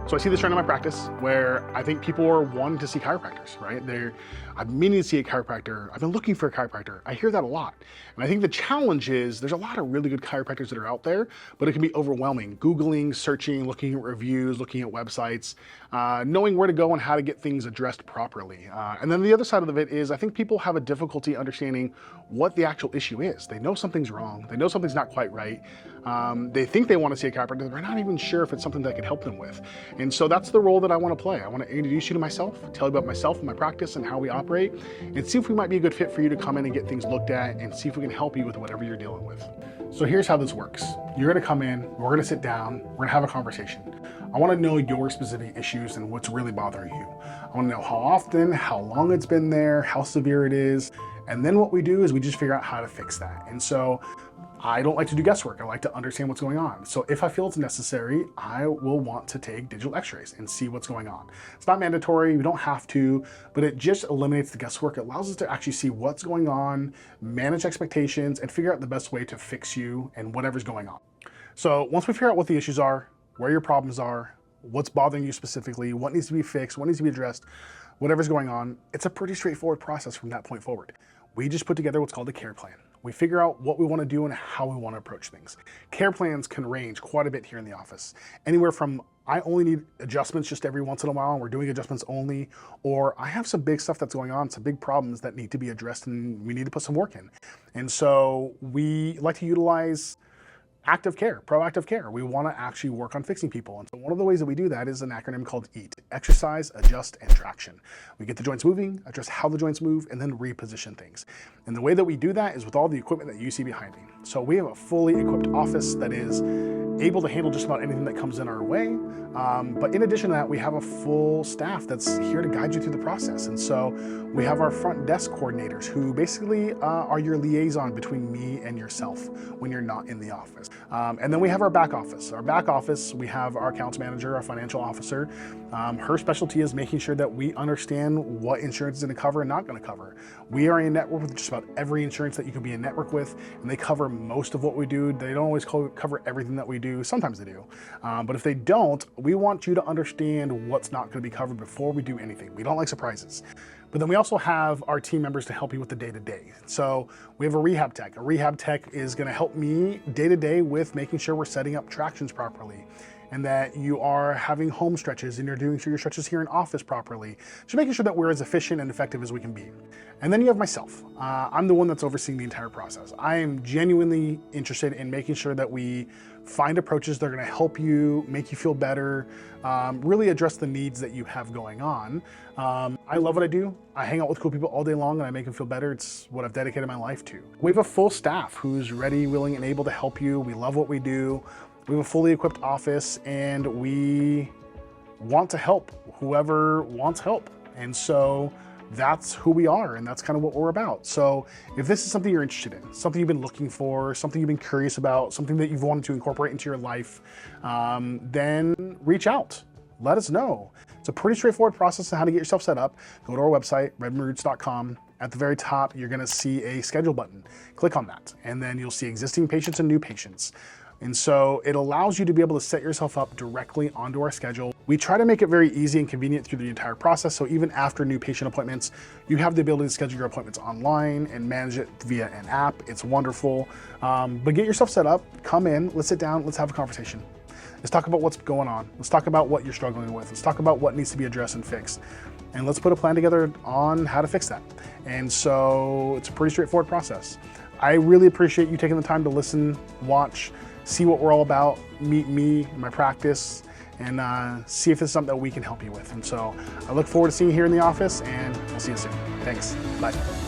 So I see this trend in my practice where I think people are wanting to see chiropractors, right? I've been meaning to see a chiropractor. I've been looking for a chiropractor. I hear that a lot. And I think the challenge is there's a lot of really good chiropractors that are out there, but it can be overwhelming. Googling, searching, looking at reviews, looking at websites, knowing where to go and how to get things addressed properly. And then the other side of it is I think people have a difficulty understanding what the actual issue is. They know something's wrong. They know something's not quite right. They think they want to see a chiropractor. They're not even sure if it's something that I can help them with. And so that's the role that I want to play. I want to introduce you to myself, tell you about myself and my practice and how we operate, and see if we might be a good fit for you to come in and get things looked at and see if we can help you with whatever you're dealing with. So here's how this works. You're going to come in, we're going to sit down, we're going to have a conversation. I want to know your specific issues and what's really bothering you. I want to know how often, how long it's been there, how severe it is. And then what we do is we just figure out how to fix that. And so I don't like to do guesswork. I like to understand what's going on. So if I feel it's necessary, I will want to take digital x-rays and see what's going on. It's not mandatory, you don't have to, but it just eliminates the guesswork. It allows us to actually see what's going on, manage expectations, and figure out the best way to fix you and whatever's going on. So once we figure out what the issues are, where your problems are, what's bothering you specifically, what needs to be fixed, what needs to be addressed, whatever's going on, it's a pretty straightforward process from that point forward. We just put together what's called a care plan. We figure out what we want to do and how we want to approach things. Care plans can range quite a bit here in the office. Anywhere from I only need adjustments just every once in a while and we're doing adjustments only, or I have some big stuff that's going on, some big problems that need to be addressed and we need to put some work in. And so we like to utilize active care, proactive care. We want to actually work on fixing people. And so one of the ways that we do that is an acronym called EAT, exercise, adjust, and traction. We get the joints moving, address how the joints move, and then reposition things. And the way that we do that is with all the equipment that you see behind me. So we have a fully equipped office that is able to handle just about anything that comes in our way. But in addition to that, we have a full staff that's here to guide you through the process. And so we have our front desk coordinators who basically are your liaison between me and yourself when you're not in the office. And then we have our back office. Our back office, we have our accounts manager, our financial officer. Her specialty is making sure that we understand what insurance is going to cover and not going to cover. We are in network with just about every insurance that you can be in network with, and they cover most of what we do. They don't always cover everything that we do. Sometimes they do. But if they don't, we want you to understand what's not going to be covered before we do anything. We don't like surprises. But then we also have our team members to help you with the day-to-day. So we have a rehab tech. A rehab tech is going to help me day-to-day with making sure we're setting up tractions properly and that you are having home stretches and you're doing your stretches here in office properly. Just making sure that we're as efficient and effective as we can be. And then you have myself. I'm the one that's overseeing the entire process. I am genuinely interested in making sure that we find approaches that are going to help you, make you feel better, really address the needs that you have going on. I love what I do. I hang out with cool people all day long and I make them feel better. It's what I've dedicated my life to. We have a full staff who's ready, willing, and able to help you. We love what we do. We have a fully equipped office and we want to help whoever wants help. And so that's who we are and that's kind of what we're about. So if this is something you're interested in, something you've been looking for, something you've been curious about, something that you've wanted to incorporate into your life, then reach out. Let us know. It's a pretty straightforward process on how to get yourself set up. Go to our website, redmondroots.com. At the very top, you're going to see a schedule button. Click on that, and then you'll see existing patients and new patients. And so it allows you to be able to set yourself up directly onto our schedule. We try to make it very easy and convenient through the entire process. So even after new patient appointments, you have the ability to schedule your appointments online and manage it via an app. It's wonderful. But get yourself set up, come in, let's sit down, let's have a conversation. Let's talk about what's going on. Let's talk about what you're struggling with. Let's talk about what needs to be addressed and fixed. And let's put a plan together on how to fix that. And so it's a pretty straightforward process. I really appreciate you taking the time to listen, watch, see what we're all about, meet me and my practice, and see if it's something that we can help you with. And so I look forward to seeing you here in the office, and I'll see you soon. Thanks. Bye.